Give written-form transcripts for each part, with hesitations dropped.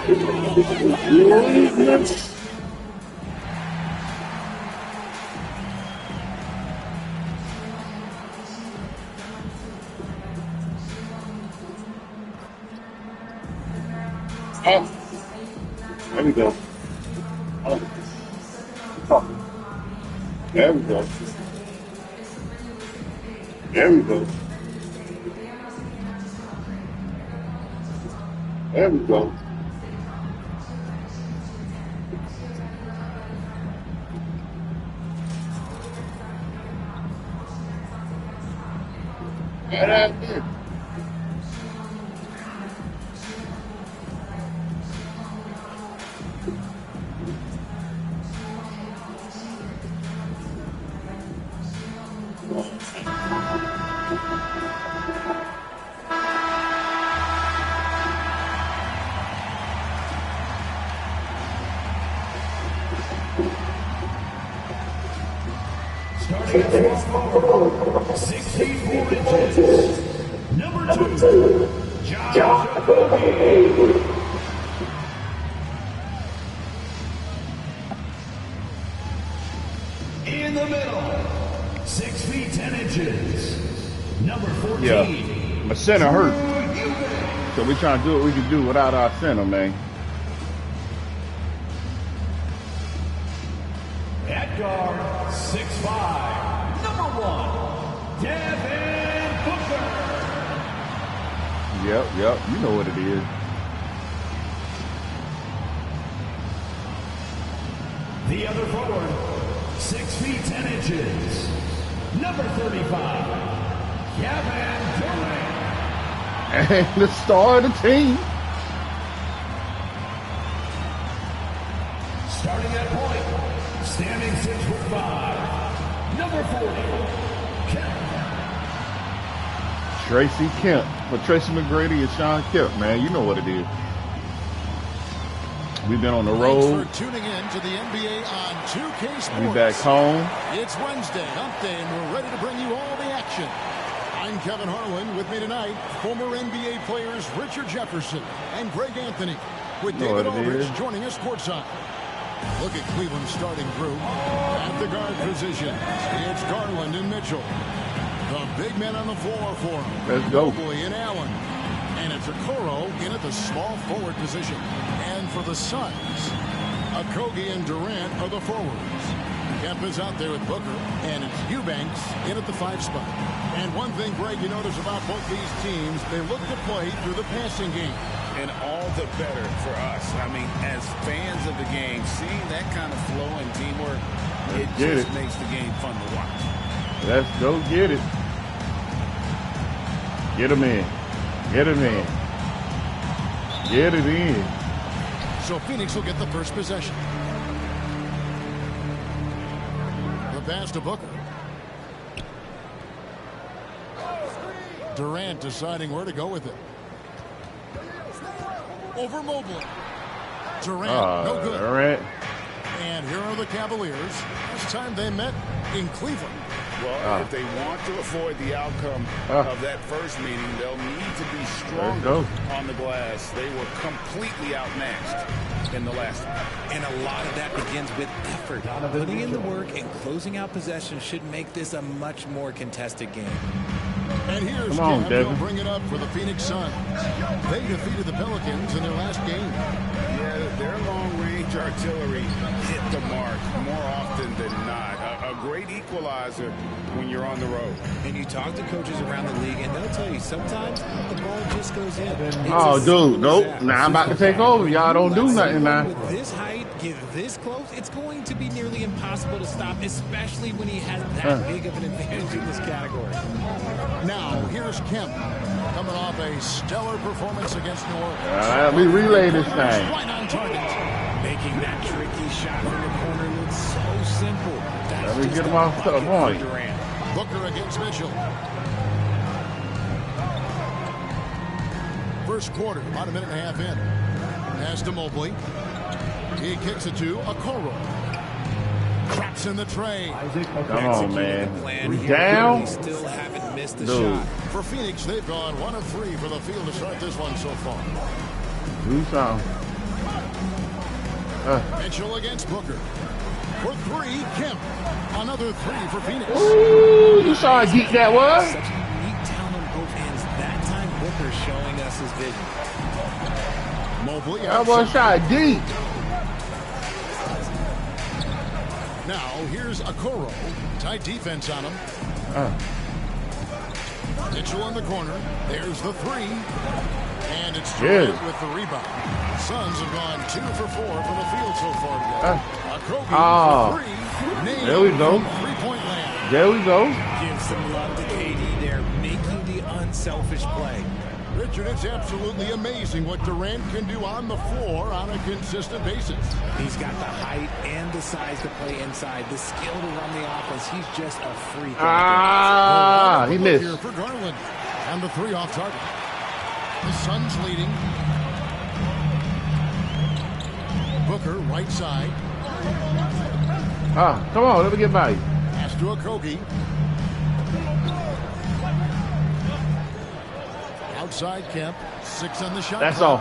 Oh, there we go. Oh. There we go. There we go. There we go. Right out there. Starting at small forward, 64 inches. Number 2, John Thobac. In the middle, 6 feet 10 inches. Number 14. Yeah, my center hurt. So we're trying to do what we can do without our center, man. At guard, 6'5", number 1, Devin Booker. Yep, you know what it is. The other forward, 6 feet 10 inches, number 35, Kevin Durant. And the star of the team. Starting at point, standing 6'5", number 40, Kemp. Tracy Kemp. For Tracy McGrady and Sean Kemp, man. You know what it is. We've been on the road. Thanks for tuning in to the NBA on 2K Sports. We back home. It's Wednesday, hump day, and we're ready to bring you all the action. I'm Kevin Harlan. With me tonight, former NBA players Richard Jefferson and Greg Anthony, with David Aldridge joining us courtside. Look at Cleveland's starting group. At the guard position, it's Garland and Mitchell. The big men on the floor for him. Let's go. Mobley and Allen. And it's Okoro in at the small forward position. And for the Suns, Okogie and Durant are the forwards. Kemp is out there with Booker, and it's Eubanks in at the 5 spot. And one thing, Greg, you notice about both these teams, they look to play through the passing game. And all the better for us. I mean, as fans of the game, seeing that kind of flow and teamwork, it just makes the game fun to watch. Let's go get it. Get him in. Get him in. Get it in. So Phoenix will get the first possession. The pass to Booker. Durant deciding where to go with it. Over Mobley. Durant, no good. Durant. And here are the Cavaliers. This time they met in Cleveland. Well, if they want to avoid the outcome of that first meeting, they'll need to be stronger on the glass. They were completely outmatched in the last one. And a lot of that begins with effort. Putting in the work and closing out possession should make this a much more contested game. And here's Kemp. He'll bring it up for the Phoenix Suns. They defeated the Pelicans in their last game. Yeah, their long-range artillery hit the mark more often than not. A great equalizer when you're on the road. And you talk to coaches around the league, and they'll tell you sometimes the ball just goes in. Oh, dude, nope. Now I'm about to take over. Y'all don't do nothing now. With this height, get this close, it's going to be nearly impossible to stop, especially when he has that big of an advantage in this category. Now, here's Kemp coming off a stellar performance against New Orleans. Let me relay this thing. Right on target. Making that tricky shot from the corner looks so simple. Let me get him off the point. Booker against Mitchell. First quarter, about a minute and a half in. Pass to Mobley. He kicks it to Okoro. Traps in the tray. Come on, man. We down? We still haven't missed the Dude. shot. For Phoenix, they've gone 1 of 3 for the field to start this one so far. Do something. Mitchell against Booker. For 3, Kemp. Another 3 for Phoenix. Ooh, you saw how deep that was? Such neat talent on both ends. That time, Booker showing us his vision. Mobley. That was shot deep. Now, here's Okoro. Tight defense on him. Mitchell in the corner. There's the 3. And it's Durant with the rebound. Suns have gone 2 for 4 from the field so far today. For 3. There we go. 3-point land. There we go. Give some love to KD there, making the unselfish play. Richard, it's absolutely amazing what Durant can do on the floor on a consistent basis. He's got the height and the size to play inside, the skill to run the offense. He's just a freak. He missed. Here for Garland. And the 3 off target. The Suns leading. Booker, right side. Come on, let me get by you. Pass to Okogie. Outside Kemp. 6 on the shot. That's all.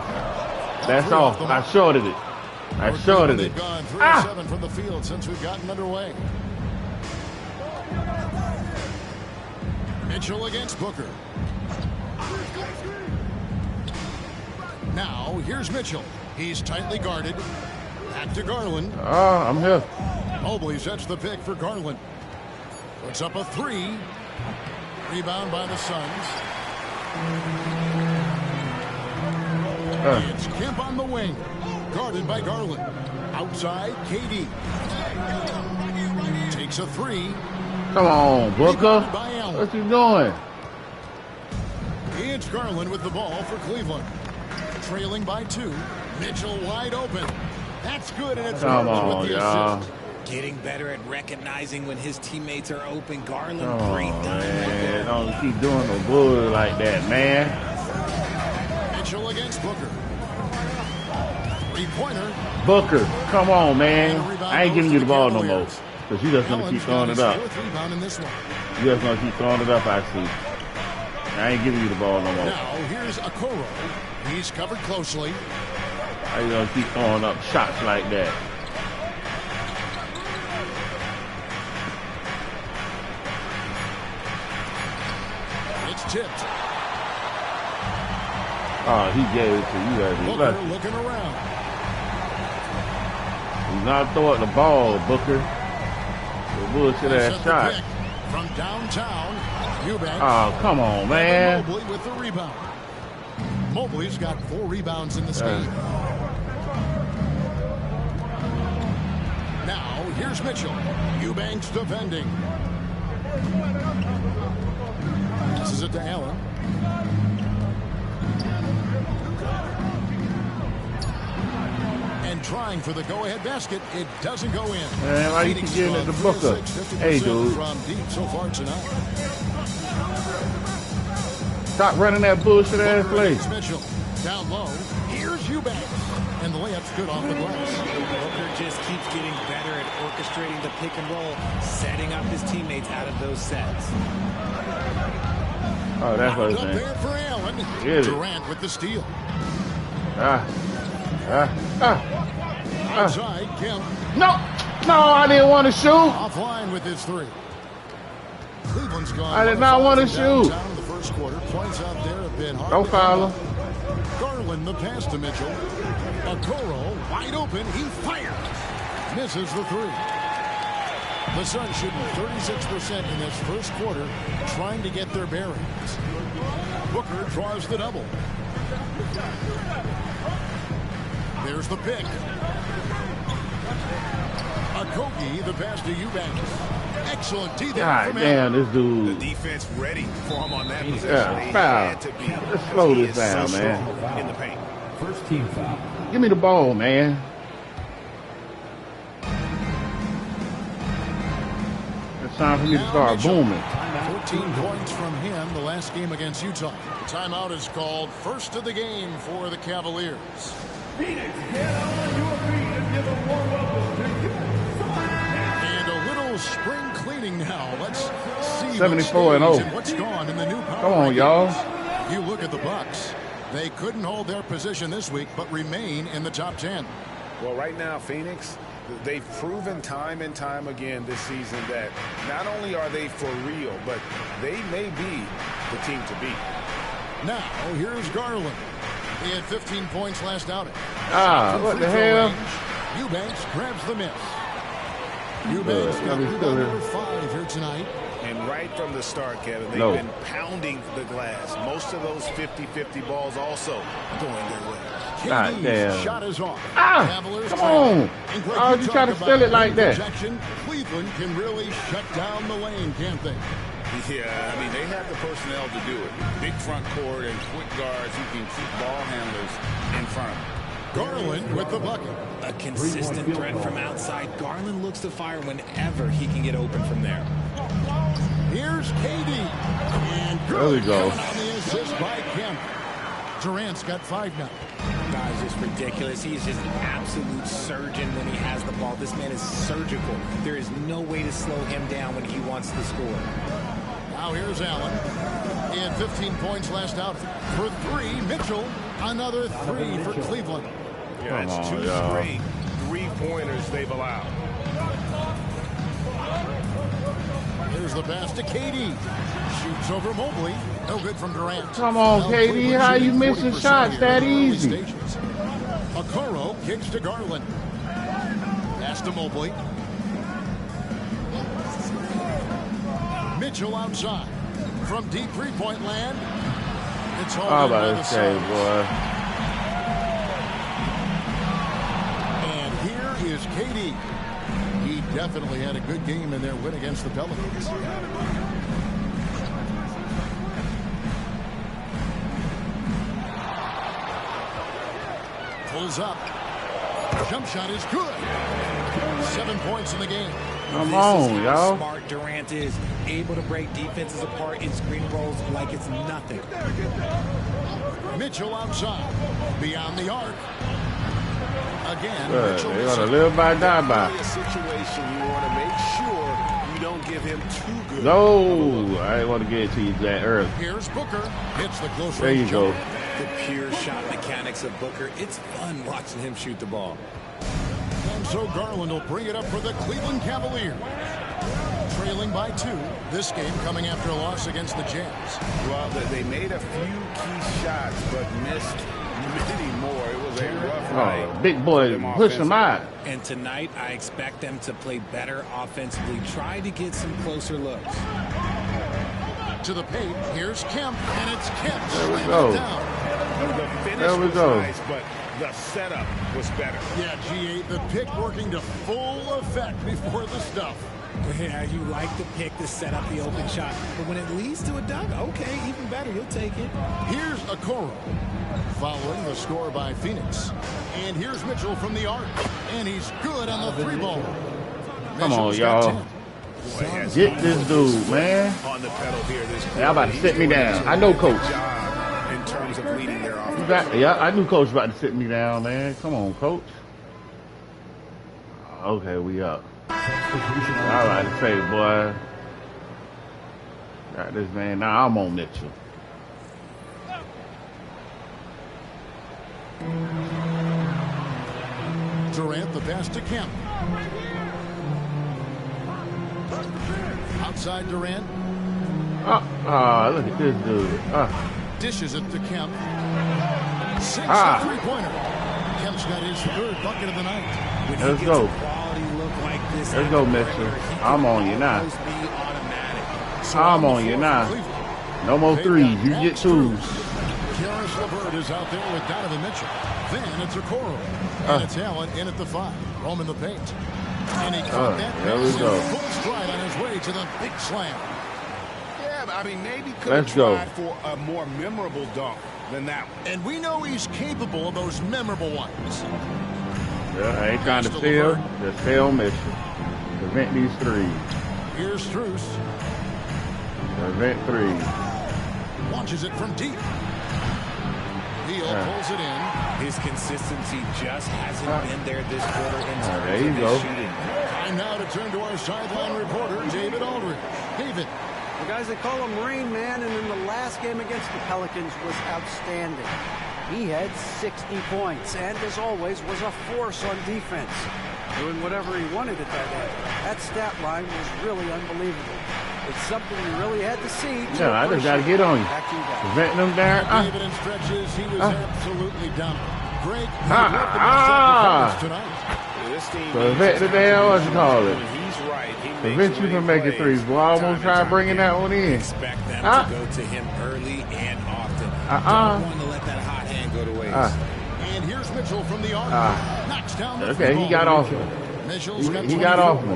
That's all. I shorted it. I shorted it. They've gone 3 of 7 from the field since we've gotten underway. Mitchell against Booker. Now, here's Mitchell. He's tightly guarded. Back to Garland. I'm here. Mobley sets the pick for Garland. Puts up a 3. Rebound by the Suns. It's Kemp on the wing. Guarded by Garland. Outside, KD. Takes a 3. Come on, Booker. What you doing? It's Garland with the ball for Cleveland. Trailing by 2. Mitchell wide open. That's good, and it's Garland with the assist. Getting better at recognizing when his teammates are open. Garland, great time. Man, don't keep doing no bull like that, man. Mitchell against Booker. 3-pointer. Booker, come on, man. I ain't giving you the ball no more. Because you just going to keep throwing it up. You just going to keep throwing it up, I see. I ain't giving you the ball no more. Now, here's Okoro. He's covered closely. How you going to keep throwing up shots like that? It's tipped. Oh, he gave it to you. Booker looking around. He's not throwing the ball, Booker. The bullshit ass shot. From downtown, Eubanks. Oh, come on, man. Mobley with the rebound. Mobley's got 4 rebounds in this game. Now, here's Mitchell. Eubanks defending. Passes it to Allen. And trying for the go-ahead basket. It doesn't go in. Man, why you keep giving it to Booker? Hey, dude. From deep so far tonight. Stop running that bullshit ass play. Mitchell down low. Here's Eubanks. And the layup's good off the glass. Booker just keeps getting better at orchestrating the pick and roll, setting up his teammates out of those sets. Oh, that's what I'm Up saying. there for Allen. Durant with the steal. Outside, Kemp. No, I didn't want to shoot. Offline with his 3. Cleveland's gone. I did not want to shoot. In the first quarter, points out there have been hard. Don't foul him. Garland the pass to Mitchell. Okoro wide open. He fires. Misses the 3. The Suns shooting 36% in this first quarter, trying to get their bearings. Booker draws the double. There's the pick. Okogie, the pass to Eubanks. Excellent D there. God damn, this dude. The defense ready for him on that possession. Yeah, foul. Let's slow this down, man. In the paint. First team foul. Give me the ball, man. It's time for me to start booming. 14 points from him the last game against Utah. The timeout is called. First of the game for the Cavaliers. Phoenix, get on your feet and give a warm welcome to you. And a little spring cleaning now. Let's see 74-0. what's gone in the new power. Come on, y'all. You look at the Bucks. They couldn't hold their position this week, but remain in the top 10. Well, right now, Phoenix, they've proven time and time again this season that not only are they for real, but they may be the team to beat. Now, here's Garland. He had 15 points last outing. What the hell? Eubanks grabs the miss. Eubanks got rebound number 5 here tonight. And right from the start, Kevin, they've been pounding the glass. Most of those 50-50 balls also going their way. God damn. Shot is off. Come on. Oh, you try to steal it like that. Cleveland can really shut down the lane, can't they? Yeah, I mean, they have the personnel to do it. Big front court and quick guards who can keep ball handlers in front of them. Garland with the bucket. A consistent threat from outside. Garland looks to fire whenever he can get open from there. Here's KD. And there we go. On the assist by Kemp. Durant's got 5 now. Guys, just ridiculous. He is just an absolute surgeon when he has the ball. This man is surgical. There is no way to slow him down when he wants to score. Now here's Allen. He had 15 points last out. For 3, Mitchell. Another 3 for Cleveland. Yeah, it's 2 straight 3-pointers they've allowed. Here's the pass to KD. Shoots over Mobley. No good from Durant. Come on, KD. How you missing shots that easy? Okoro kicks to Garland. Pass to Mobley. Mitchell outside. From deep 3-point land. It's all by the side. Boy. And here is KD. He definitely had a good game in their win against the Pelicans. Pulls up. Jump shot is good. 7 points in the game. Come on, y'all. Smart Durant is able to break defenses apart in screen rolls like it's nothing. Mitchell outside. Beyond the arc. Again, Mitchell. They want to live by, die by. A situation you want to make sure you don't give him too good. No, I didn't want to get it to you that early. Here's Booker. Hits the close there you go. The pure shot mechanics of Booker. It's fun watching him shoot the ball. And so Garland will bring it up for the Cleveland Cavaliers. Trailing by 2. This game coming after a loss against the Jazz. Well, they made a few key shots, but missed many more. It was a rough night. Big boy, push him out. And tonight, I expect them to play better offensively. Try to get some closer looks. To the paint, here's Kemp, and it's Kemp. There we go. The finish there we was go. Nice, but the setup was better. Yeah, G8, the pick working to full effect before the stuff. Yeah, you like the pick to set up the open shot, but when it leads to a dunk, okay, even better, you'll take it. Here's Okoro, following the score by Phoenix. And here's Mitchell from the arc, and he's good on the 3-ball. Come on, y'all. Get this dude, man. On the pedal here, y'all about to sit me down. I know, Coach. In terms of leading their offense. Yeah, I knew Coach about to sit me down, man. Come on, Coach. Okay, we up. All right, say, boy. Got this man. Now I'm on Mitchell. Durant, the pass to Kemp. Outside Durant. Look at this dude. Dishes it to Kemp. 6 3-pointer. Kemp's got his 3rd bucket of the night. Let's go. Like this, let's go, Mitchell. I'm on you now. I'm on you now. No more 3s. You get 2s. Karis LeVert is out there with Donovan Mitchell. Then it's Okoro. And it's Allen in at the 5. Roaming the paint. And he caught that. There we go. Full stride on his way to the big slam. Yeah, I mean, maybe could have tried for a more memorable dunk than that one. And we know he's capable of those memorable ones. Yeah, I ain't trying to steal. Just stay on mission. Prevent these 3s. Here's Strus. Prevent 3s. Launches it from deep. Beal pulls it in. His consistency just hasn't been there this quarter in terms there you of go. his shooting. Time now to turn to our sideline reporter, David Aldridge. David, Well, guys, they call him Rain Man, and in the last game against the Pelicans was outstanding. He had 60 points, and as always, was a force on defense, doing whatever he wanted at that end. That stat line was really unbelievable. It's something you really had to see. Yeah, I just got to get on you. Preventing them there. David in stretches, he was absolutely dominant. Greg, tonight. Prevent the damn, what you call it? He's right. Prevent you from making threes. Boy, I almost tried bringing that one in. Expect them to go to him early and often. Don't want to let that hot hand go to waste. And here's Mitchell from the arc. Knocks down the okay, he got off me. He got off me.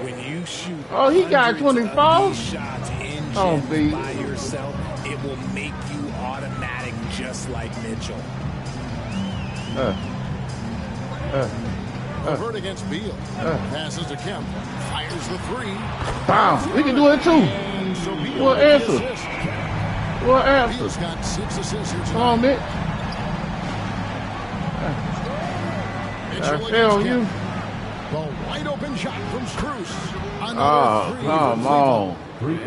When you shoot, oh, he got 24 shots in oh, by yourself, it will make you automatic, just like Mitchell. Avert against Beal. Passes to Kemp. Fires the three. Bam. We can do it too. So what answer? What answer? Beal's got 6 assists here tonight. Come on, Mitch. I feel you. The wide open shot from Strus. Oh, come on.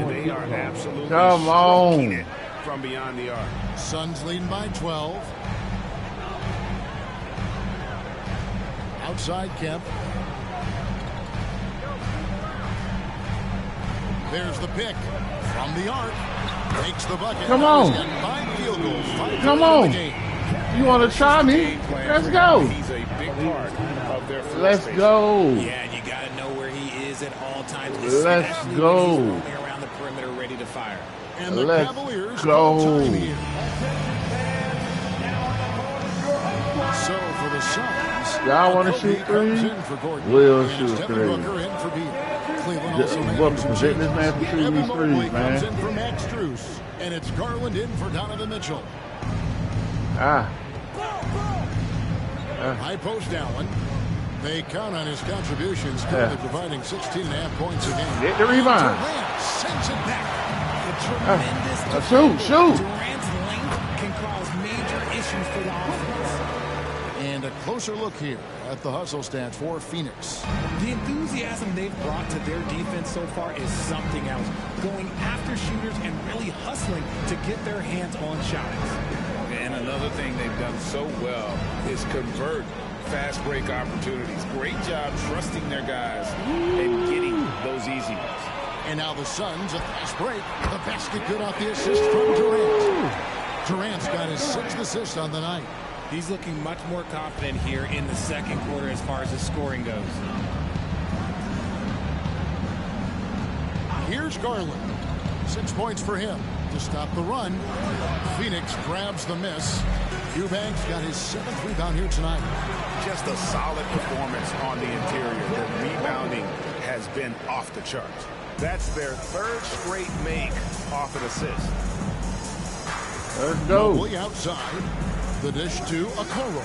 They are absolutely come on. It from beyond the arc. Suns leading by 12. Outside Kemp. There's the pick from the arc. Makes the bucket. Come on. 5 field goals. Come on. You want to try me? Let's go. He's a big part of their Let's go. Yeah, you got to know where he is at all times. Let's go. When he's roaming around the perimeter ready to fire. And the Let's Cavaliers go. So for the Suns, y'all want to shoot threes? We'll shoot threes. Welcome to present this man for shooting these threes, man. Comes in for Max Strus, and it's Garland in for Donovan Mitchell. High post Allen. They count on his contributions, currently providing 16.5 points a game. Get the rebound. Durant sends it back. Shoot. Durant's length can cause major issues for the offense. And a closer look here at the hustle stats for Phoenix. The enthusiasm they've brought to their defense so far is something else. Going after shooters and really hustling to get their hands on shots. And another thing they've done so well is convert fast break opportunities. Great job trusting their guys and getting those easy ones. And now the Suns, a fast break. The basket good off the assist from Durant. Durant's got his 6th assist on the night. He's looking much more confident here in the second quarter as far as his scoring goes. Here's Garland. 6 points for him to stop the run. Phoenix grabs the miss. Eubanks got his 7th rebound here tonight. Just a solid performance on the interior. The rebounding has been off the charts. That's their 3rd straight make off an assist. Let's go. Mobley outside. The dish to Okoro.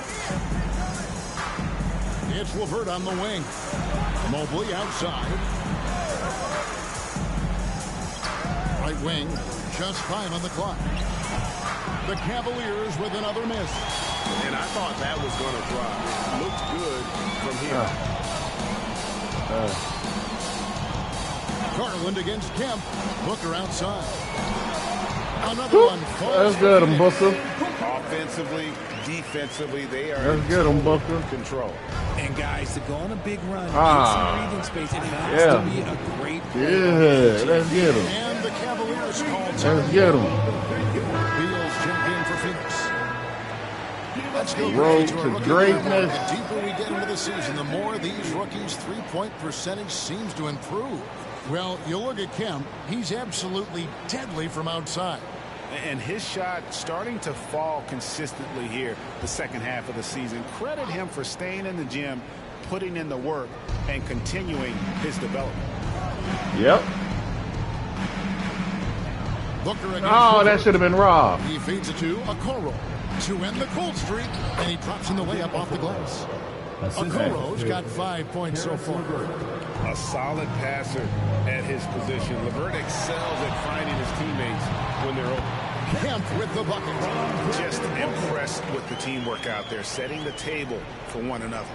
It's LeVert on the wing. Mobley outside. Right wing, just 5 on the clock. The Cavaliers with another miss. And I thought that was going to drop. It looked good from here. Garland against Kemp. Booker outside. Another one. Let's get him, Booker. Offensively, defensively, they are Let's get him, Booker. Control. And guys, to go on a big run, get some breathing space, it has to be a great play. Yeah, let's get him. And the Cavaliers called. Let's get him. Beal's champion for Phoenix. Let's go Road to to rookie greatness. level. The deeper we get into the season, the more these rookies' three-point percentage seems to improve. Well, you look at Kemp, he's absolutely deadly from outside. And his shot starting to fall consistently here the second half of the season. Credit him for staying in the gym, putting in the work, and continuing his development. Yep. Booker Oh, that should have been Rob. He feeds it to Okoro to end the cold streak, and he drops in the layup off the glass. Okoro's got 5 points so far. A solid passer at his position. LeVert excels at finding his teammates when they're open. Kemp with the bucket. Just impressed with the teamwork out there, setting the table for one another.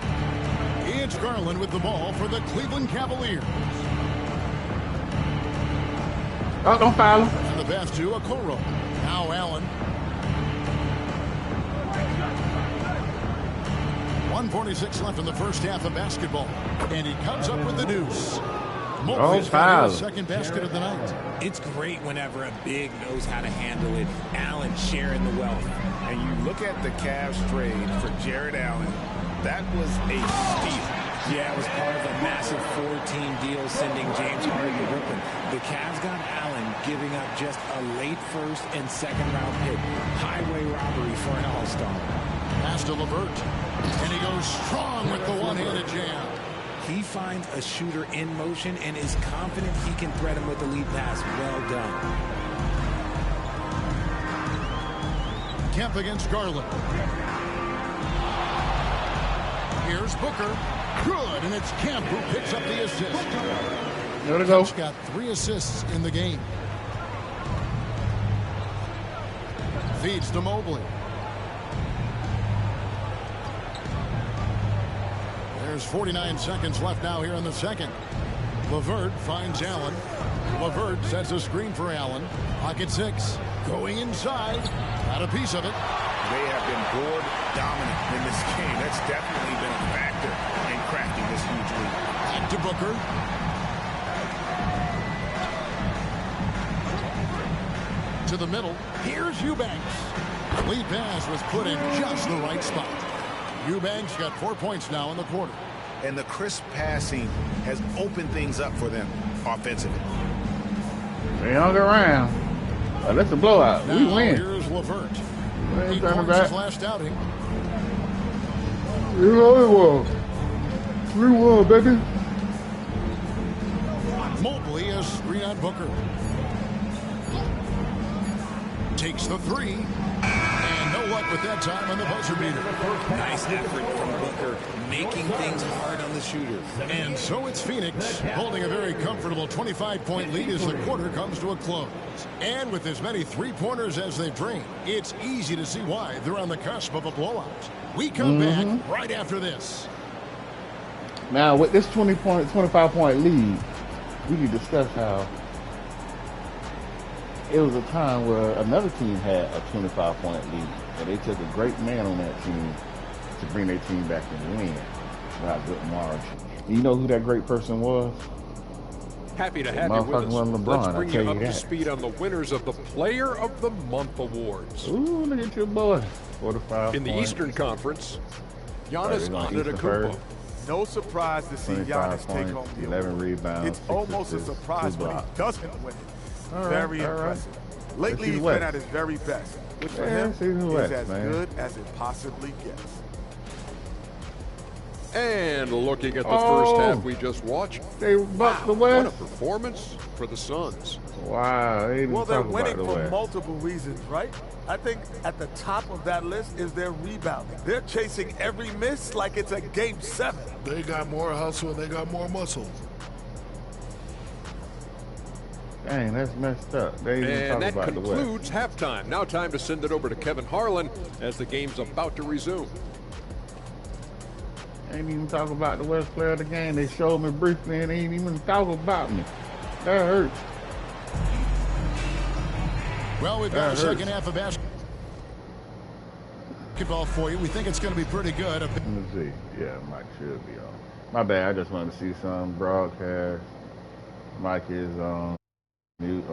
It's Garland with the ball for the Cleveland Cavaliers. Oh, don't foul him. And the pass to Okoro. Now Allen. 1:46 left in the first half of basketball. And he comes up with the deuce. Mobley's got his second basket of the night. It's great whenever a big knows how to handle it. Allen sharing the wealth. And you look at the Cavs trade for Jared Allen. That was a steal. Yeah, it was part of a massive 4-team deal sending James Harden to Brooklyn. The Cavs got Allen, giving up just a late first and second round pick. Highway robbery for an all-star. Pass to LeVert. And he goes strong with the one-handed jam. He finds a shooter in motion and is confident he can thread him with the lead pass. Well done. Kemp against Garland. Here's Booker. Good, and it's Kemp who picks up the assist. There to go. Kemp's got 3 assists in the game. Feeds to Mobley. There's 49 seconds left now here in the second. LeVert finds Allen. LeVert sets a screen for Allen. Pocket 6. Going inside. Got a piece of it. They have been board dominant in this game. That's definitely been a factor in crafting this huge lead. Back to Booker. To the middle. Here's Eubanks. Lead pass was put in just the right spot. Eubanks got 4 points now in the quarter. And the crisp passing has opened things up for them offensively. They hung around. That's a blowout. Now We win. Here's LeVert. We ain't 8 turning points back. his last outing. We won. We won, baby. Mobley a screen on Booker. Takes the 3. And no luck with that time on the buzzer beater. Nice effort from Booker, making things hard on the shooter. And so it's Phoenix holding a very comfortable 25-point lead as the quarter comes to a close. And with as many three-pointers as they've drained, it's easy to see why they're on the cusp of a blowout. We come back right after this. Now, with this 25-point lead, we can discuss how it was a time where another team had a 25-point lead, and they took a great man on that team to bring their team back and win by a good margin. You know who that great person was? Happy to have you with us. LeBron, Let's bring you up to that. speed on the winners of the Player of the Month awards. Ooh, look at your boy. 45 In the points. Eastern Conference, Giannis Antetokounmpo. No surprise to see 25 Giannis take home points, the 11 award. rebounds, It's 6 almost a assists, surprise 2 when he blocks. doesn't win it. All Very right, all right. impressive. Lately, see he's the West. been at his very best, which for Yeah, him see the is West, as man. good as it possibly gets. and looking at the first half we just watched, They bucked the what a West. performance for the Suns. Wow, they didn't Well, they're talk winning about the for West. multiple reasons, right? I think at the top of that list is their rebounding. They're chasing every miss like it's a Game 7. They got more hustle and they got more muscle. Dang, that's messed up. They didn't And talk that about the West. concludes halftime. Now time to send it over to Kevin Harlan as the game's about to resume. Ain't even talk about the West player of the game. They showed me briefly and they ain't even talk about me. That hurts. Well, we've got a second half of basketball for you. We think it's going to be pretty good. Let me see. Yeah, Mike should be on. My bad. I just wanted to see some broadcast. Mike is on mute.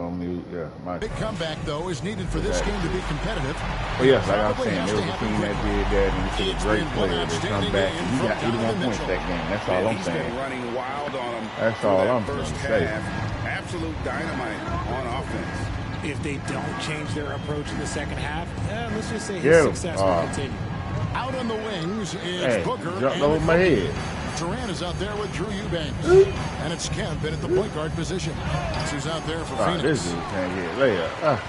Yeah, Mike. Big comeback, though, is needed for this game to be competitive. Oh, yes, like I was saying, there was a team that did that, and it's a great player. They come back, and he got 81 points that game. That's all I'm He's saying. been running wild on him. That's through all that I'm first saying. half. Absolute dynamite on offense. If they don't change their approach in the second half, let's just say his Get him. success will continue. Out on the wings is Hey, Booker. jumped and over my head. Durant is out there with Drew Eubanks. And it's Kemp in at the point guard position. That's who's out there for Phoenix. This dude can't get layup.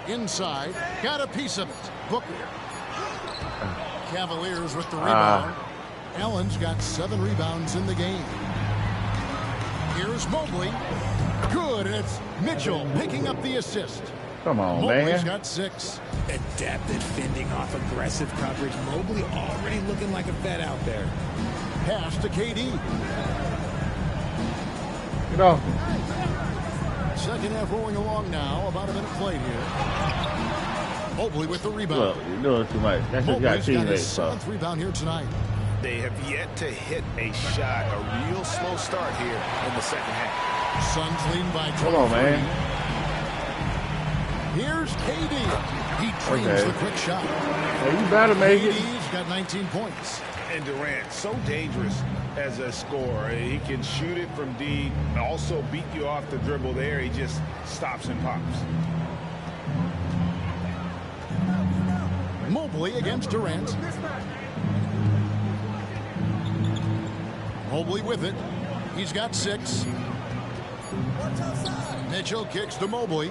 Inside, got a piece of it. Booker. Cavaliers with the rebound. Allen's got 7 rebounds in the game. Here's Mobley. Good, and it's Mitchell picking up the assist. Come on, Mobley's man. got 6. Adept at fending off aggressive coverage. Mobley already looking like a vet out there. Pass to KD. Get off. Second half rolling along now. About a minute played here. Mobley with the rebound. Look, you're doing too much. That's just got Mobley's got his teammates, so. 7th rebound here tonight. They have yet to hit a shot, a real slow start here in the second half. Suns lead by 23. Come on, man. Here's KD. He dreams the quick shot. Well, you better make it. KD's got 19 points. And Durant, so dangerous as a scorer. He can shoot it from deep, also beat you off the dribble there. He just stops and pops. Mobley against Durant. Mobley with it. He's got 6. Mitchell kicks to Mobley.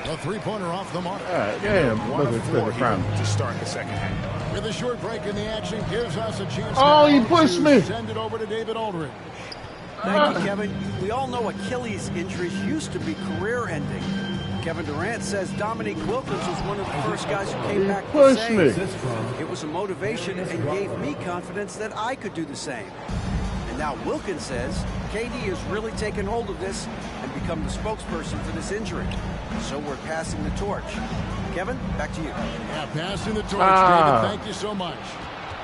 A three-pointer off the mark. Damn, One look of at 4 the front. to start the second half. With a short break in the action, gives us a chance He pushed me. Send it over to David Aldridge. Thank you, Kevin. We all know Achilles injuries used to be career-ending. Kevin Durant says Dominique Wilkins was one of the first guys who came back to save. It was a motivation and gave me confidence that I could do the same. And now Wilkins says KD has really taken hold of this and become the spokesperson for this injury. So we're passing the torch. Kevin, back to you. Yeah, passing the torch, David. Thank you so much.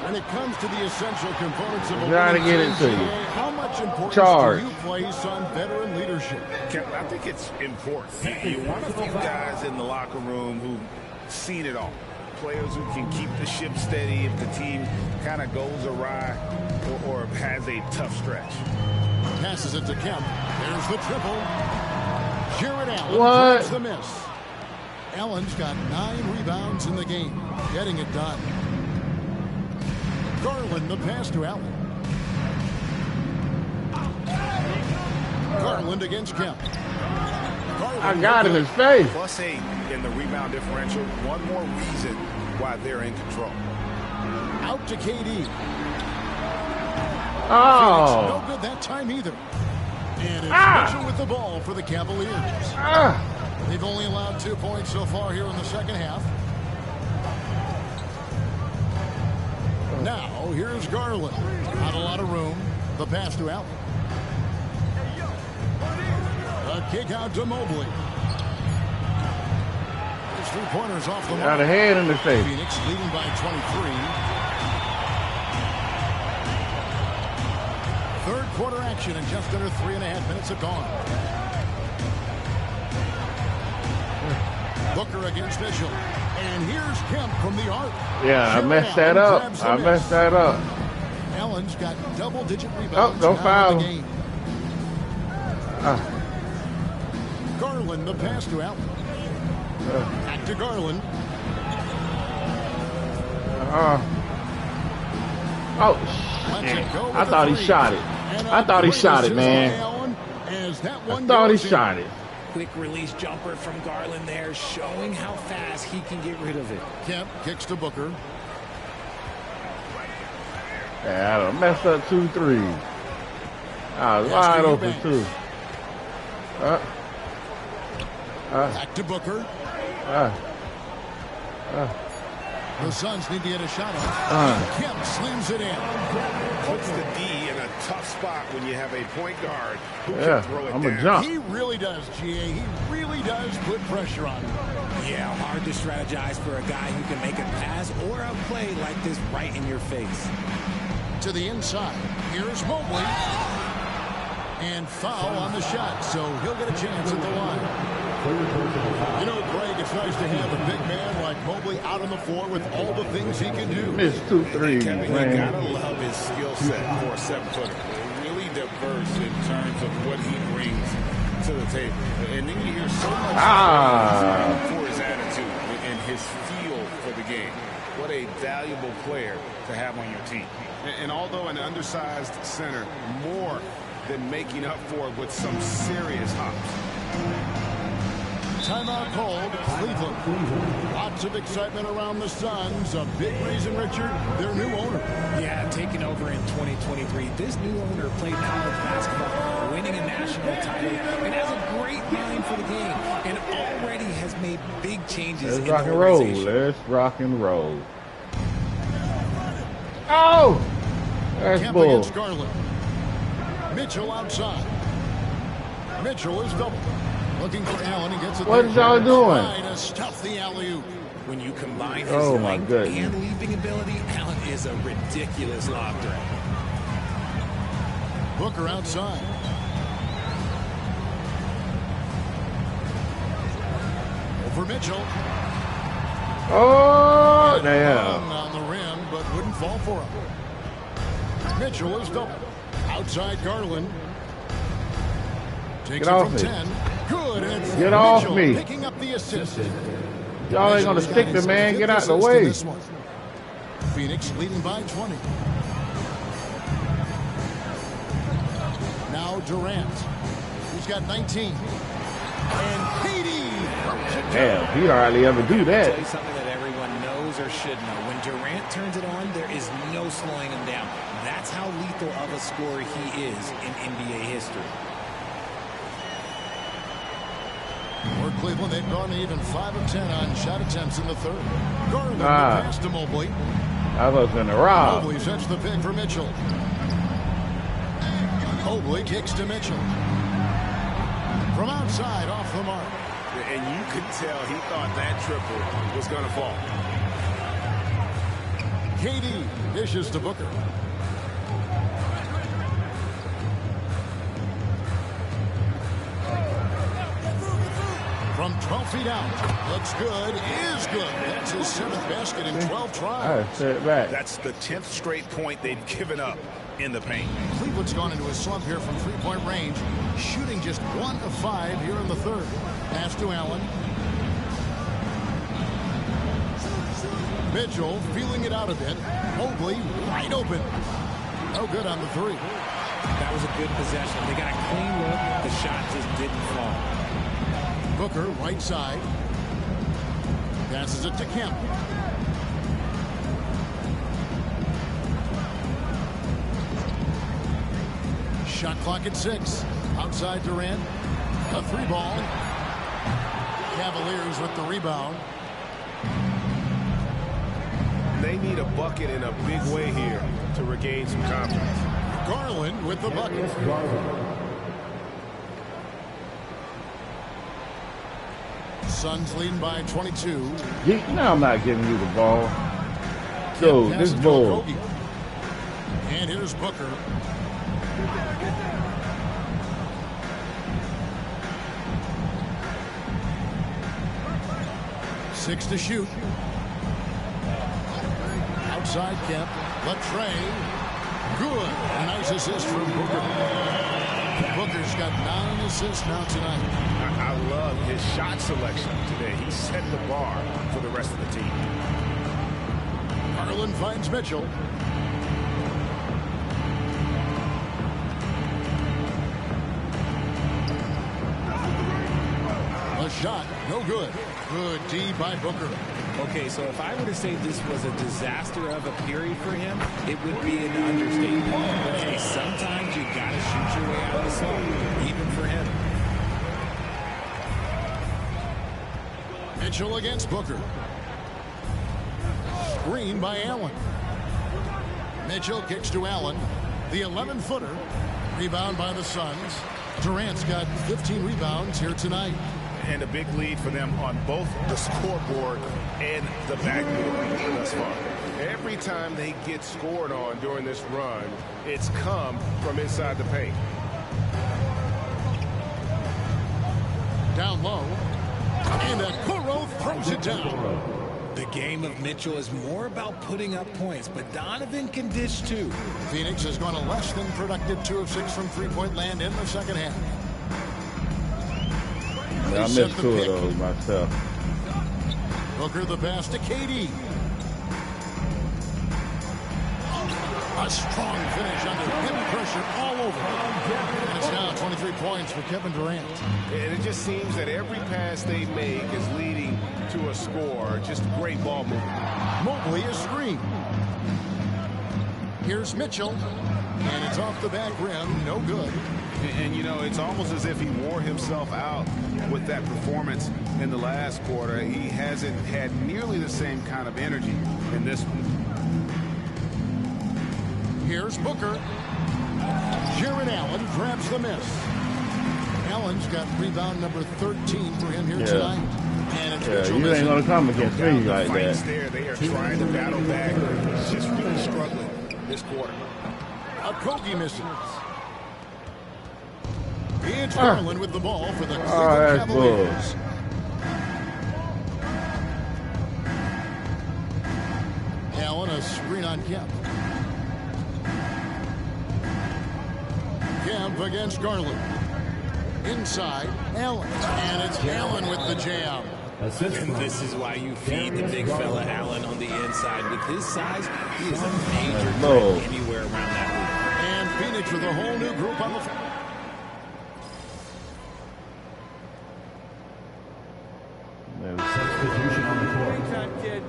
When it comes to the essential components of a Trying to winning get team, it to you. how much importance Charge. do you place on veteran leadership? Kevin, I think it's important. You want a few guys in the locker room who've seen it all. Players who can keep the ship steady if the team kind of goes awry or has a tough stretch. Passes it to Kemp. There's the triple. Jared Allen What? grabs the miss. Allen's got 9 rebounds in the game. Getting it done. Garland, the pass to Allen. Garland against Kemp. Garland I got it in his face. +8 in the rebound differential. One more reason why they're in control. Out to KD. Oh. No good that time either. And it's Mitchell with the ball for the Cavaliers. They've only allowed 2 points so far here in the second half. Now, here's Garland. Not a lot of room. The pass to Allen. A kick out to Mobley. His 3-pointers off the mark. Got a head in the face. Phoenix leading by 23. Third quarter action in just under 3.5 minutes have gone. Booker against Mitchell. And here's Kemp from the arc. Yeah, I messed that up. I messed that up. Allen's got double-digit rebounds. Don't foul. In the game. Garland, the pass to Allen. Back to Garland. Shit. I thought he shot it. I thought he shot it, man. I thought he shot it. Quick release jumper from Garland there, showing how fast he can get rid of it. Kemp kicks to Booker. Yeah, I done messed up 2 threes. I was wide open, too. Back to Booker. The Suns need to get a shot off. Kemp slings it in. Puts the D in a tough spot when you have a point guard who can throw it I'm down. a jump. He really does, GA. He really does put pressure on him. Yeah, hard to strategize for a guy who can make a pass or a play like this right in your face. To the inside. Here's Mobley. And foul on the shot, so he'll get a chance at the line. You know, Greg, it's nice to have a big man like Mobley out on the floor with all the things he can do. Missed 2 threes, Kevin, man. you gotta love his skill set for a 7-footer. Really diverse in terms of what he brings to the table. And then you hear so much for his attitude and his feel for the game. What a valuable player to have on your team. And although an undersized center, more than making up for it with some serious hops. Timeout called, Cleveland. Lots of excitement around the Suns. A big reason, Richard, their new owner. Yeah, taking over in 2023. This new owner played college basketball, winning a national title, and has a great mind for the game. And all made big changes. Let's rock and roll. Let's rock and roll. Oh! That's Kemp bull. against Garland. Mitchell outside. Mitchell is double. Looking for Allen. He gets it. What is y'all doing? Trying to stuff the alley-oop. When you combine his Oh, my length goodness. and leaping ability, Allen is a ridiculous lob threat. Booker outside. Over Mitchell. Oh, damn. On the rim, but wouldn't fall for him. Mitchell is double. Outside Garland. Takes Get it off from me. 10. Good. And it's Get off Mitchell me. picking up the assist. Y'all ain't gonna stick the man. Get out the way. Phoenix leading by 20. Now Durant. He's got 19. And Katie. Damn, he hardly ever do I'll that. tell you something that everyone knows or should know. When Durant turns it on, there is no slowing him down. That's how lethal of a scorer he is in NBA history. For Cleveland, they've gone even 5 of 10 on shot attempts in the third. Garland pass to Mobley. I was in the rob. Mobley sets the pick for Mitchell. Mobley kicks to Mitchell. From outside, off the mark. And you could tell he thought that triple was going to fall. KD dishes to Booker. From 12 feet out. Looks good. Is good. That's his 7th basket in 12 tries. I set it back. That's the 10th straight point they've given up in the paint. Cleveland's gone into a slump here from three-point range, shooting just 1 of 5 here in the third. Pass to Allen. Mitchell feeling it out a bit. Mobley wide open. No good on the three. That was a good possession. They got a clean look. The shot just didn't fall. Booker, right side. Passes it to Kemp. Shot clock at 6. Outside Durant. A 3-ball. Cavaliers with the rebound. They need a bucket in a big way here to regain some confidence. Garland with the bucket. Suns leading by 22. Now I'm not giving you the ball. So this bull. And here's Booker. Six to shoot. Outside Kemp. Latrey. Good. A nice assist from Booker. Booker's got 9 assists now tonight. I love his shot selection today. He set the bar for the rest of the team. Garland finds Mitchell. A shot, no good. Good D by Booker. Okay, so if I were to say this was a disaster of a period for him, it would be an understatement. But hey, sometimes you got to shoot your way out of the slump, even for him. Mitchell against Booker. Screen by Allen. Mitchell kicks to Allen. The 11-footer. Rebound by the Suns. Durant's got 15 rebounds here tonight. And a big lead for them on both the scoreboard and the backboard thus far. Every time they get scored on during this run, it's come from inside the paint. Down low. And Okoro throws it down. The game of Mitchell is more about putting up points, but Donovan can dish too. Phoenix has gone a less than productive 2 of 6 from three-point land in the second half. I missed 2 of those myself. Booker the pass to KD. A strong finish under heavy pressure all over. And it's now 23 points for Kevin Durant. And it just seems that every pass they make is leading to a score. Just great ball movement. Mobley is screened. Here's Mitchell. And it's off the back rim. No good. And, you know, it's almost as if he wore himself out with that performance in the last quarter. He hasn't had nearly the same kind of energy in this one. Here's Booker. Jared Allen grabs the miss. Allen's got rebound number 13 for him here tonight. And it's you ain't going to come against me like that. There. They are trying to battle back. He's just really struggling this quarter. Okogie misses. It's Garland with the ball for the Cleveland Cavaliers. Allen, a screen on Kemp. Kemp against Garland. Inside, Allen. And it's Allen with the jam. And this is why you feed the big fella Allen on the inside. With his size, he is a major threat anywhere around that hoop. And Phoenix with a whole new group on the floor. Substitution on the floor. Time, kid.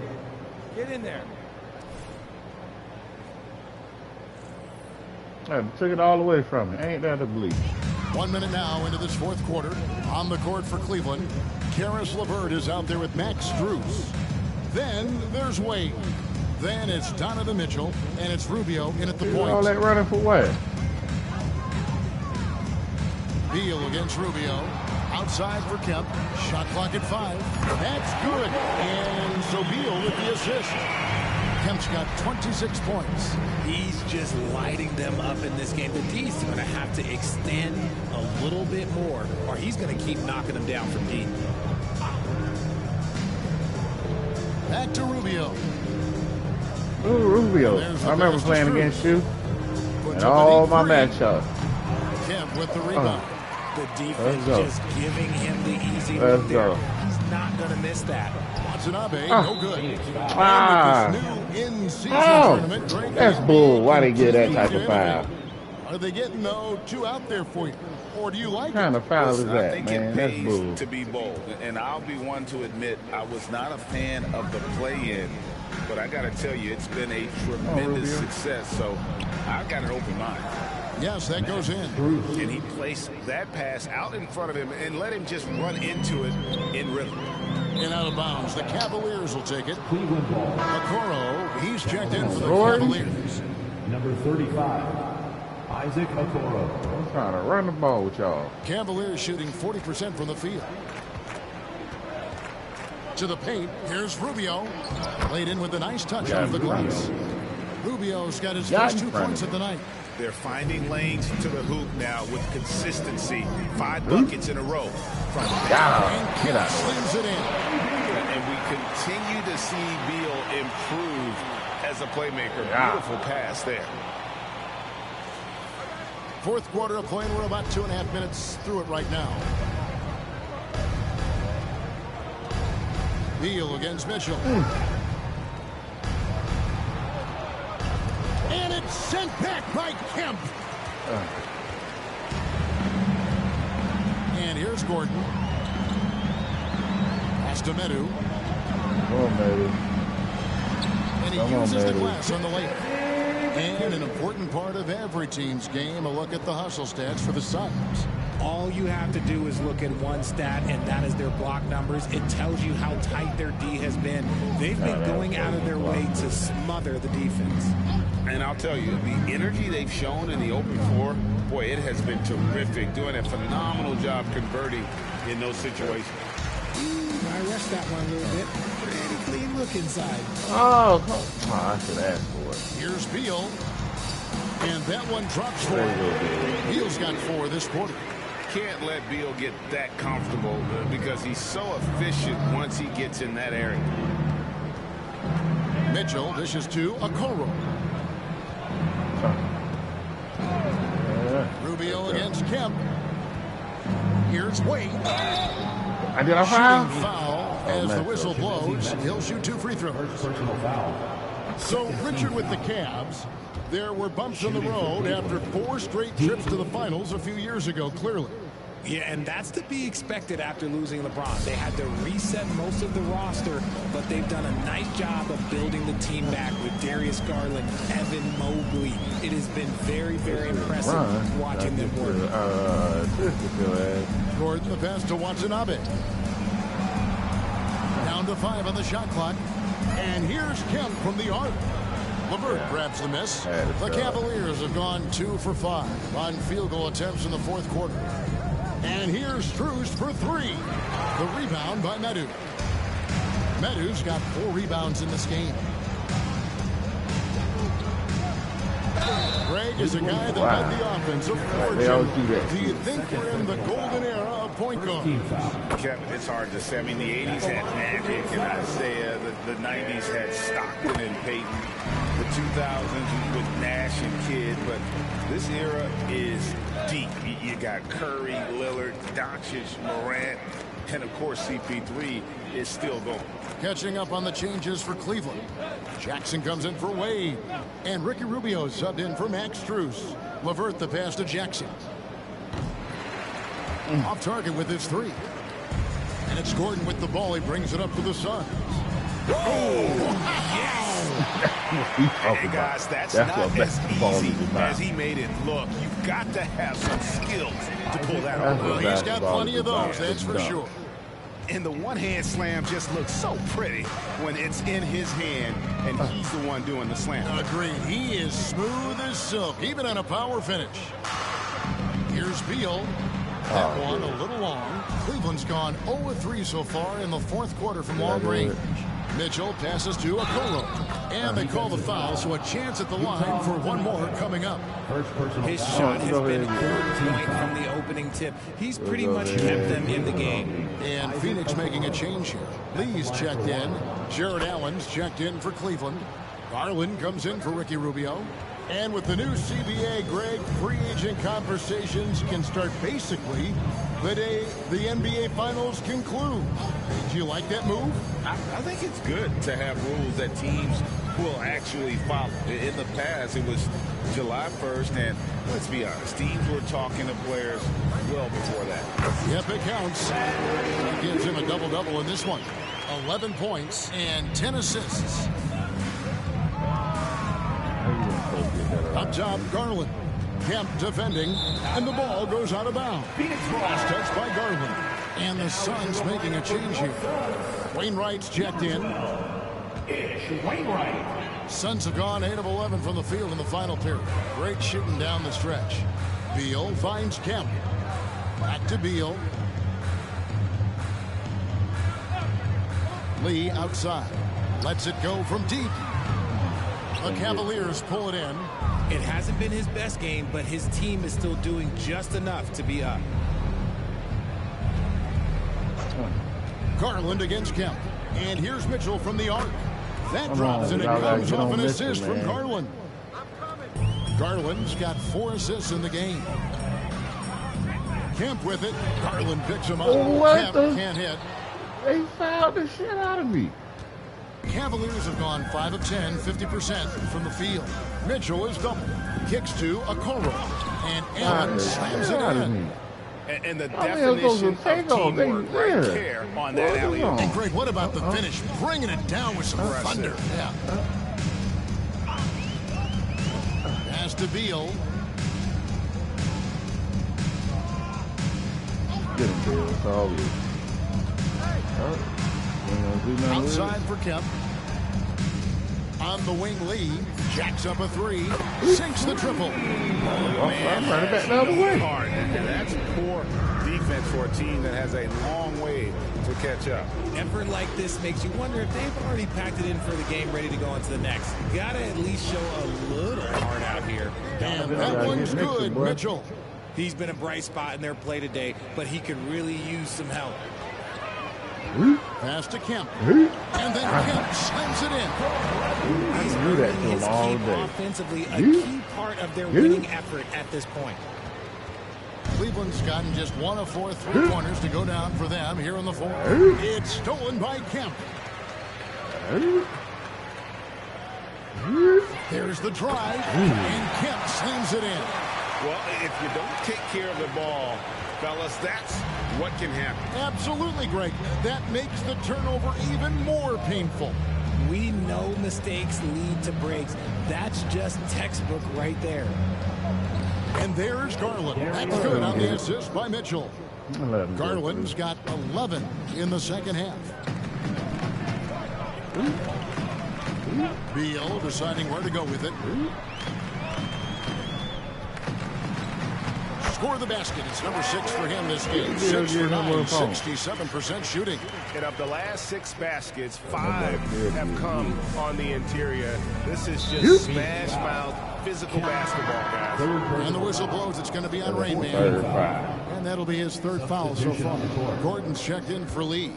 Get in there. I took it all away from me. Ain't that a bleep? 1 minute now into this fourth quarter. On the court for Cleveland, Karis LeVert is out there with Max Strus. Then there's Wade. Then it's Donovan Mitchell, and it's Rubio in at the point. All that running for what? Beal against Rubio. Outside for Kemp. Shot clock at 5. That's good. And so Beal with the assist. Kemp's got 26 points. He's just lighting them up in this game. The D's going to have to extend a little bit more, or he's going to keep knocking them down from deep. Back to Rubio. Ooh, Rubio. I remember playing against you in all my matchups. Kemp with the rebound. The defense just giving him the easy Let's look there. go. He's not going to miss that. Watanabe, no good. Ah. New in-season tournament, That's bull. Why they get that type of foul? Are they getting, though, two out there for you? Or do you like What kind of foul is I that, think man? it That's pays bull. to be bold. And I'll be one to admit I was not a fan of the play-in. But I got to tell you, it's been a tremendous success. So I've got an open mind. Yes, that goes in. And he placed that pass out in front of him and let him just run into it in rhythm. And out of bounds. The Cavaliers will take it. Cleveland ball. Okoro, he's checked in for the Lord. Cavaliers. Number 35, Isaac Okoro. I'm trying to run the ball with y'all. Cavaliers shooting 40% from the field. To the paint. Here's Rubio. Laid in with a nice touch off the glass. Rubio's got his first 2 points of the night. They're finding lanes to the hoop now with consistency. 5 buckets in a row. From Get out. Slams it in. And we continue to see Beal improve as a playmaker. Beautiful pass there. Fourth quarter of play, and we're about 2.5 minutes through it right now. Beal against Mitchell. And it's sent back by Kemp. And here's Gordon. Pass to Medu. Oh, maybe. And he uses the glass on the layup. And an important part of every team's game, a look at the hustle stats for the Suns. All you have to do is look at one stat, and that is their block numbers. It tells you how tight their D has been. They've been going out of their way to smother the defense. And I'll tell you, the energy they've shown in the open floor, boy, it has been terrific. Doing a phenomenal job converting in those situations. I rushed that one a little bit. Pretty clean look inside. Oh, I should ask for it. Here's Beal. And that one drops for him. Beal's got 4 this quarter. Can't let Beal get that comfortable because he's so efficient once he gets in that area. Mitchell dishes to Okoro. Rubio against Kemp. Here's Wade. I did a foul? Shooting foul as the whistle blows. He'll shoot 2 free throws. Personal foul. So Richard with the Cavs. There were bumps in the road after 4 straight trips to the finals a few years ago, clearly. Yeah, and that's to be expected after losing LeBron. They had to reset most of the roster, but they've done a nice job of building the team back with Darius Garland, Evan Mobley. It has been very, very impressive watching them work. Gordon, the pass to Watanabe. Down to 5 on the shot clock. And here's Kemp from the arc. LeVert grabs the miss. The Cavaliers have gone 2 for 5 on field goal attempts in the fourth quarter. And here's Strus for 3. The rebound by Medu. Medu's got 4 rebounds in this game. Greg is a guy that led the offensive fortune. Do you think we're in the golden era of point guard? Kevin, it's hard to say. I mean, the 80s had Magic and Isaiah. The 90s had Stockton and Peyton. The 2000s with Nash and Kidd. But this era is deep. You got Curry, Lillard, Doncic, Morant, and of course CP3 is still going. Catching up on the changes for Cleveland. Jackson comes in for Wade. And Ricky Rubio subbed in for Max Strus. LeVert the pass to Jackson. Off target with his 3. And it's Gordon with the ball. He brings it up to the Suns. Oh, yes! Hey guys, that's not as easy as he made it look. You've got to have some skills to pull that off. Well, he's got plenty of those, that's for sure. And the one-hand slam just looks so pretty when it's in his hand and he's the one doing the slam. Agreed. He is smooth as silk, even on a power finish. Here's Beal. That one a little long. Cleveland's gone 0-3 so far in the fourth quarter from long range. Mitchell passes to Okoro. And they call the foul, so a chance at the line for one more coming up. His shot has been on point from the opening tip. He's pretty much kept them in the game. And Phoenix making a change here. Lee's checked in. Jared Allen's checked in for Cleveland. Garland comes in for Ricky Rubio. And with the new CBA, Greg, free agent conversations can start basically the day the NBA Finals conclude. Do you like that move? I think it's good to have rules that teams will actually follow. In the past, it was July 1st, and let's be honest, teams were talking to players well before that. Yep, it counts. He gives him a double-double in this one. 11 points and 10 assists. Up top, Garland. Kemp defending, and the ball goes out of bounds. Last touch by Garland. And the Suns making a change here. Wainwright's checked in. Suns have gone 8 of 11 from the field in the final period. Great shooting down the stretch. Beal finds Kemp. Back to Beal. Lee outside. Lets it go from deep. The Cavaliers pull it in. It hasn't been his best game, but his team is still doing just enough to be up. Garland against Kemp. And here's Mitchell from the arc. That drops, and it comes off an assist from Garland. Garland's got 4 assists in the game. Kemp with it. Garland picks him up. Kemp can't hit. They fouled the shit out of me. Cavaliers have gone 5 of 10, 50% from the field. Mitchell is double. Kicks to Okoro. And Allen slams it in. And the definition of teamwork right there on that alley-oop. And Greg, what about the finish? Bringing it down with some thunder. Yeah. Pass to Beal. Get him, Beal. It's all good. Outside for Kemp. On the wing, Lee jacks up a 3, sinks the triple. I'm running back the other way. And that's poor defense for a team that has a long way to catch up. Effort like this makes you wonder if they've already packed it in for the game, ready to go on to the next. Gotta at least show a little heart out here. And that one's good, Mitchell. He's been a bright spot in their play today, but he could really use some help. Pass to Kemp. And then Kemp slams it in. He's earning his keep offensively, a key part of their winning effort at this point. Cleveland's gotten just 1 of 4 3-pointers to go down for them here in the fourth. It's stolen by Kemp. There's the drive, and Kemp slams it in. Well, if you don't take care of the ball Fellas, that's what can happen. Absolutely, Greg. That makes the turnover even more painful. We know mistakes lead to breaks. That's just textbook right there. And there's Garland. That's good on the assist by Mitchell. Garland's got 11 in the second half. Beal deciding where to go with it. Score the basket. It's number 6 for him this game. 6 for 9, 67% shooting. And of the last 6 baskets, 5 have come on the interior. This is just smash mouth physical basketball, guys. And the whistle blows. It's going to be on Rain Man. And that'll be his 3rd foul so far. Gordon's checked in for Lee.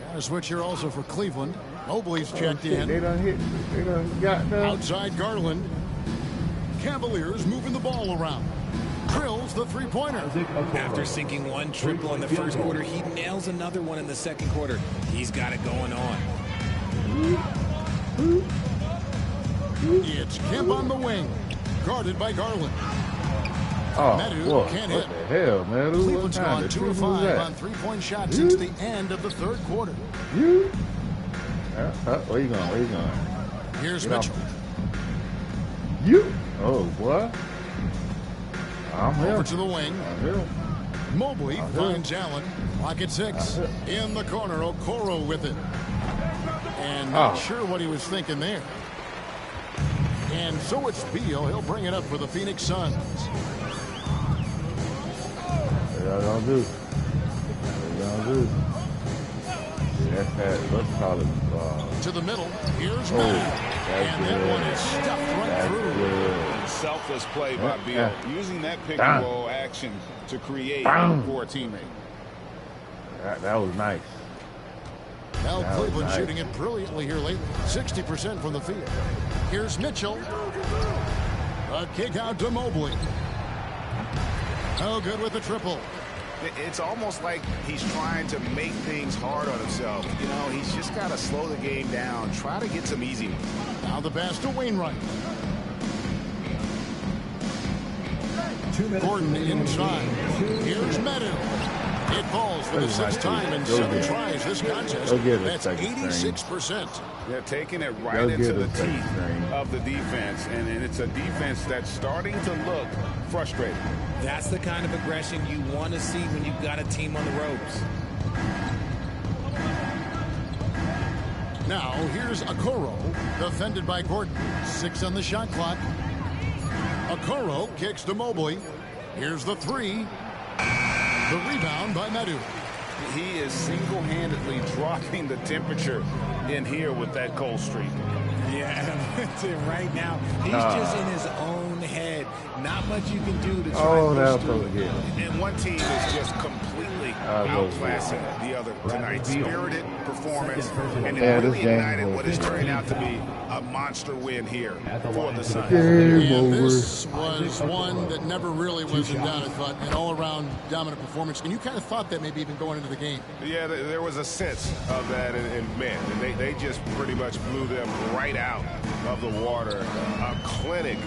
And a switch here also for Cleveland. Mobley's checked in. They done hit. They done got them. Outside Garland. Cavaliers moving the ball around. Drills the three-pointer. After sinking 1 triple in the first quarter, he nails another one in the second quarter. He's got it going on. It's Kemp on the wing. Guarded by Garland. Oh, Medu can't hit. What the hell, man? Cleveland's gone 2 of 5 on 3-point shots since the end of the 3rd quarter. Where you going? Where you going? Here's Mitchell. Oh, what? I'm here. Over to the wing. I'm here. Mobley finds Allen. Pocket 6. In the corner, Okoro with it. And not sure what he was thinking there. And so it's Beal. He'll bring it up for the Phoenix Suns. What y'all gonna do? What y'all gonna do? That's that. Let's call it. To the middle. Here's Medu. And that one is stuffed right through. Good. Selfless play by Beal, using that pick and roll action to create for a teammate. That was nice. Now Cleveland shooting it brilliantly here lately. 60% from the field. Here's Mitchell. A kick out to Mobley. Oh, good with the triple. It's almost like he's trying to make things hard on himself. You know, he's just got to slow the game down. Try to get some easy ones. Now the pass to Wainwright. Gordon inside. Here's Medu. It falls for the 6th time in 7 tries this contest. That's 86%. They're taking it right into the teeth of the defense, and it's a defense that's starting to look frustrated. That's the kind of aggression you want to see when you've got a team on the ropes. Now here's Okoro, defended by Gordon. 6 on the shot clock. Okoro kicks to Mobley. Here's the 3. The rebound by Medu. He is single-handedly dropping the temperature in here with that cold streak. Yeah, right now, he's just in his own head. Not much you can do to try and push through. And one team is just completely outclassing the other tonight. Spirited performance, and it really ignited what is turning out to be a monster win here for the Suns. And this was one that never really was in doubt, I thought. An all-around dominant performance. And you kind of thought that maybe even going into the game. Yeah, there was a sense of that in men. And they just pretty much blew them right out of the water. A clinic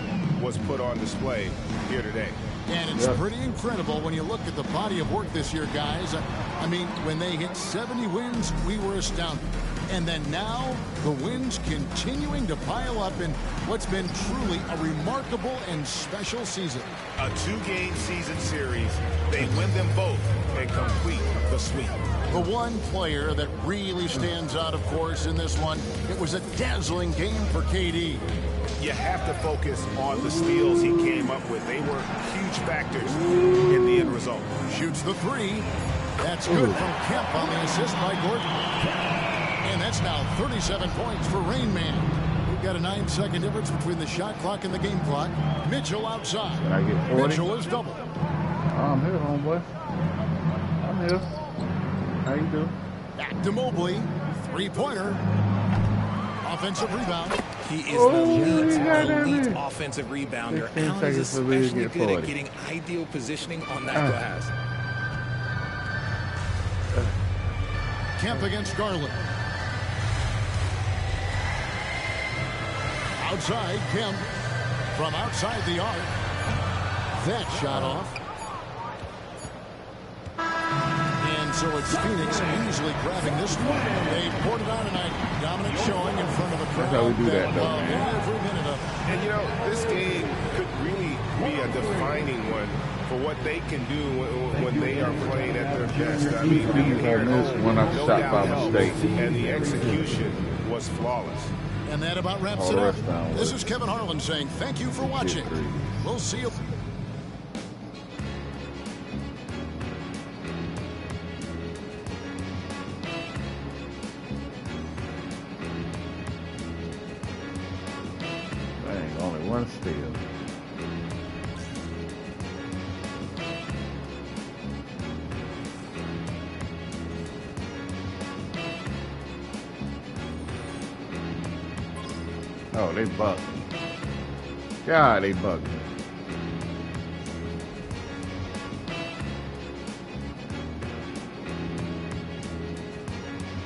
was put on display here today. And it's pretty incredible when you look at the body of work this year, guys. I mean, when they hit 70 wins, we were astounded. And then now, the wins continuing to pile up in what's been truly a remarkable and special season. A 2-game season series. They win them both and complete the sweep. The one player that really stands out, of course, in this one, it was a dazzling game for KD. You have to focus on the steals he came up with. They were huge factors in the end result. Shoots the 3. That's good from Kemp on the assist by Gordon. And that's now 37 points for Rain Man. We've got a 9-second difference between the shot clock and the game clock. Mitchell outside. Can I get 40? Mitchell is double. I'm here, homeboy. I'm here. How you doing? Back to Mobley. 3-pointer. Offensive rebound. He is the elite offensive rebounder. Allen is especially good at getting ideal positioning on that glass. Kemp against Garland. Outside, Kemp from outside the arc. That shot off. And so it's Phoenix easily grabbing this one. They poured it on tonight. Dominant showing in front of a crowd. That's how we do that, though, loved man. every minute of it. And, you know, this game could really be a defining one for what they can do when they are playing at their best. I mean, being here at home, when I no shot doubt by helps, mistake. and the execution was flawless. And that about wraps it up. This is Kevin Harlan saying thank you for watching. We'll see you. Dang, only one steal. Oh, they bugged me. God, they bugged me.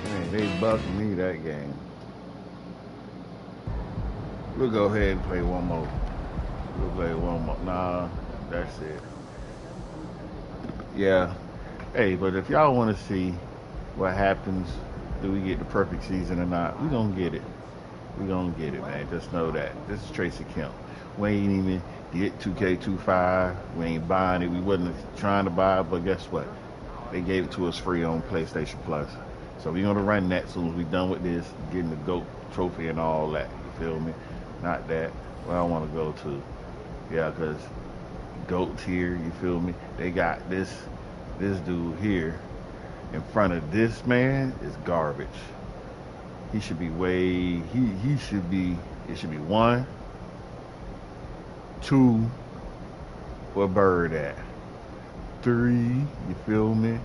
Man, they bugged me that game. We'll go ahead and play one more. We'll play one more. Nah, that's it. Yeah. Hey, but if y'all want to see what happens, do we get the perfect season or not, we gonna get it. We gonna get it, man. Just know that. This is Tracy Kemp. We ain't even get 2K25. We ain't buying it. We wasn't trying to buy it, but guess what? They gave it to us free on PlayStation Plus. So we're gonna run that as soon as we done with this, getting the GOAT trophy and all that. You feel me? Not that. Where I want to go to. Yeah, because GOAT here, you feel me? They got this dude here in front of this man is garbage. He should be it should be 1, 2, where Bird at? 3, you feel me?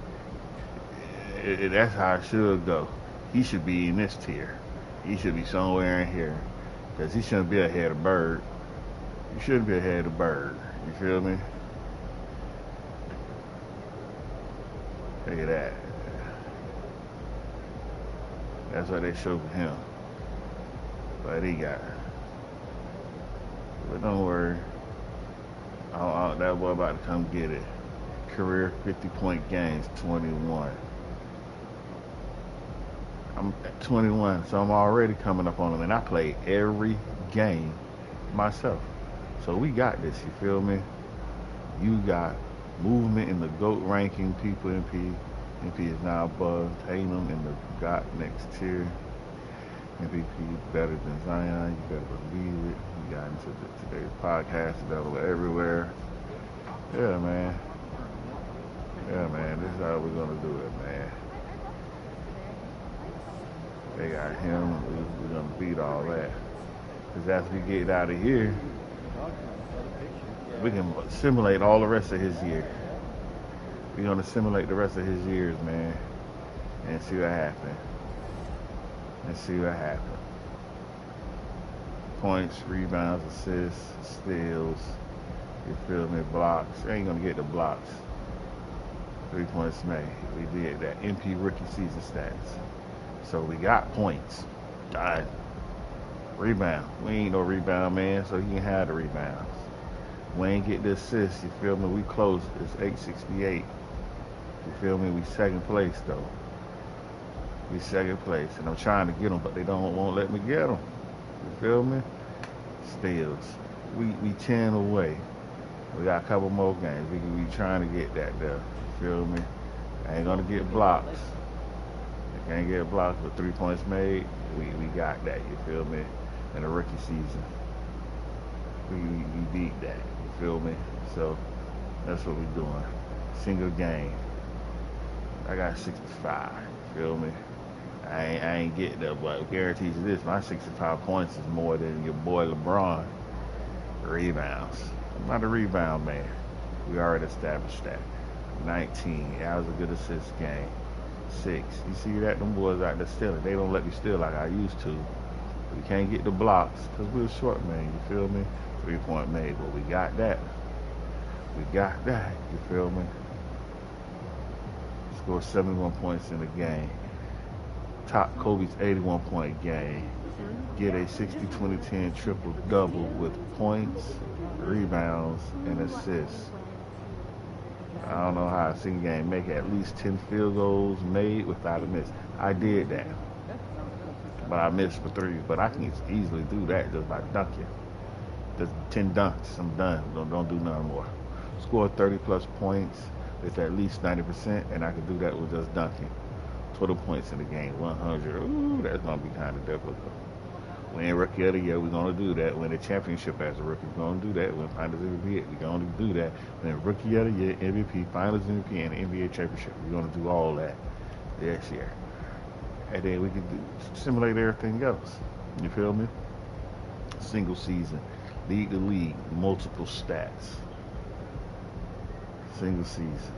That's how it should go. He should be in this tier. He should be somewhere in here. Because he shouldn't be ahead of Bird. He shouldn't be ahead of Bird. You feel me? Look at that. That's what they showed him. But he got. But don't worry. That boy about to come get it. Career 50-point games, 21. I'm at 21, so I'm already coming up on him. And I play every game myself. So we got this, you feel me? You got movement in the GOAT ranking, people MP. MP is now above Tatum in the GOT next tier. MVP better than Zion, you better believe it. We got into today's podcast, available everywhere. Yeah, man. Yeah, man, this is how we're gonna do it, man. They got him, we're gonna beat all that. Because after we get out of here, we can simulate all the rest of his year. We're gonna simulate the rest of his years, man, and see what happens. Points, rebounds, assists, steals, you feel me, blocks. You ain't gonna get the blocks. 3 points made. We did that. MP rookie season stats. So we got points. All right. Rebound. We ain't no rebound man, so he can have the rebounds. We ain't get the assists, you feel me? We close. It's 868. You feel me? We second place though. We second place, and I'm trying to get them, but they won't let me get them. You feel me? Steals. We 10 away. We got a couple more games. We trying to get that there. You feel me? I ain't gonna get blocks. I can't get blocks with 3 points made. We got that. You feel me? In the rookie season, we beat that. You feel me? So that's what we doing. Single game. I got 65. You feel me? I ain't getting that, but guarantees you this: my 65 points is more than your boy LeBron. Rebounds. I'm not a rebound man. We already established that. 19. That was a good assist game. 6. You see that? Them boys out there stealing. They don't let me steal like I used to. We can't get the blocks because we're short, man. You feel me? 3-point made, but we got that. We got that. You feel me? Scored 71 points in the game. Top Kobe's 81-point game. Get a 60-20-10 triple-double with points, rebounds, and assists. I don't know how a single game make at least 10 field goals made without a miss. I did that, but I missed for 3. But I can easily do that just by dunking. Just 10 dunks, I'm done. Don't do none more. Score 30 plus points with at least 90%, and I can do that with just dunking. Total points in the game, 100. Ooh, that's gonna be kind of difficult. Win Rookie of the Year, we're gonna do that. Win the championship as a rookie, we're gonna do that. Win Finals MVP, we're gonna do that. Win Rookie of the Year, MVP, Finals MVP, and the NBA championship, we're gonna do all that this year. And then we can simulate everything else. You feel me? Single season, lead the league, multiple stats. Single season,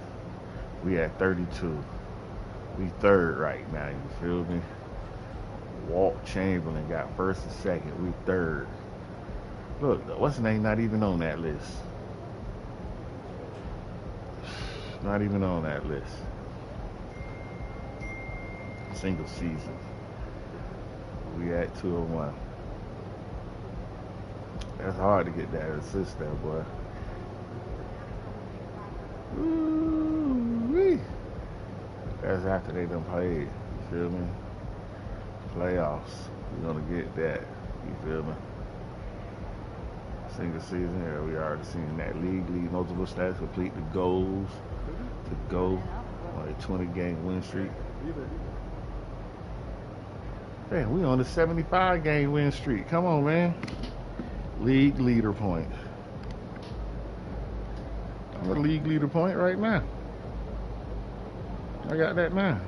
we at 32. We 3rd right now. You feel me? Walt Chamberlain got 1st and 2nd. We 3rd. Look, what's his name? Not even on that list. Not even on that list. Single season. We at 201. That's hard to get that assist there, boy. Ooh-wee. That's after they done played. You feel me? Playoffs. We're gonna get that. You feel me? Single season here. We already seen that league multiple stats, complete the goals to go on a 20-game win streak. Damn, we on a 75-game win streak. Come on, man. League leader point. I'm a league leader point right now. I got that now.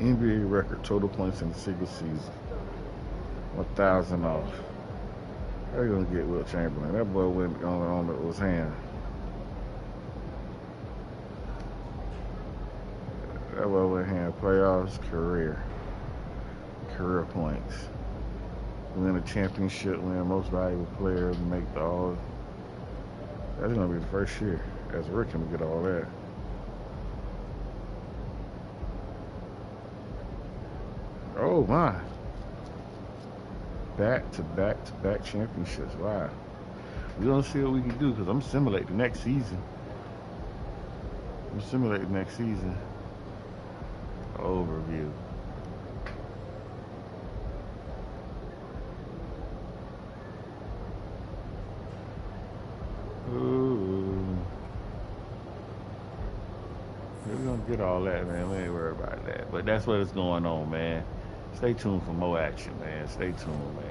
NBA record total points in the single season. 1,000 off. How you gonna get Will Chamberlain? That boy went on his hand. That boy went hand playoffs, career points. Win a championship, win most valuable player, make the all. That's gonna be the first year as a rookie to get all that. Oh my. Back-to-back championships. Wow. We're going to see what we can do because I'm simulating next season. Overview. Ooh. We're going to get all that, man. We ain't worried about that. But that's what is going on, man. Stay tuned for more action, man. Stay tuned, man.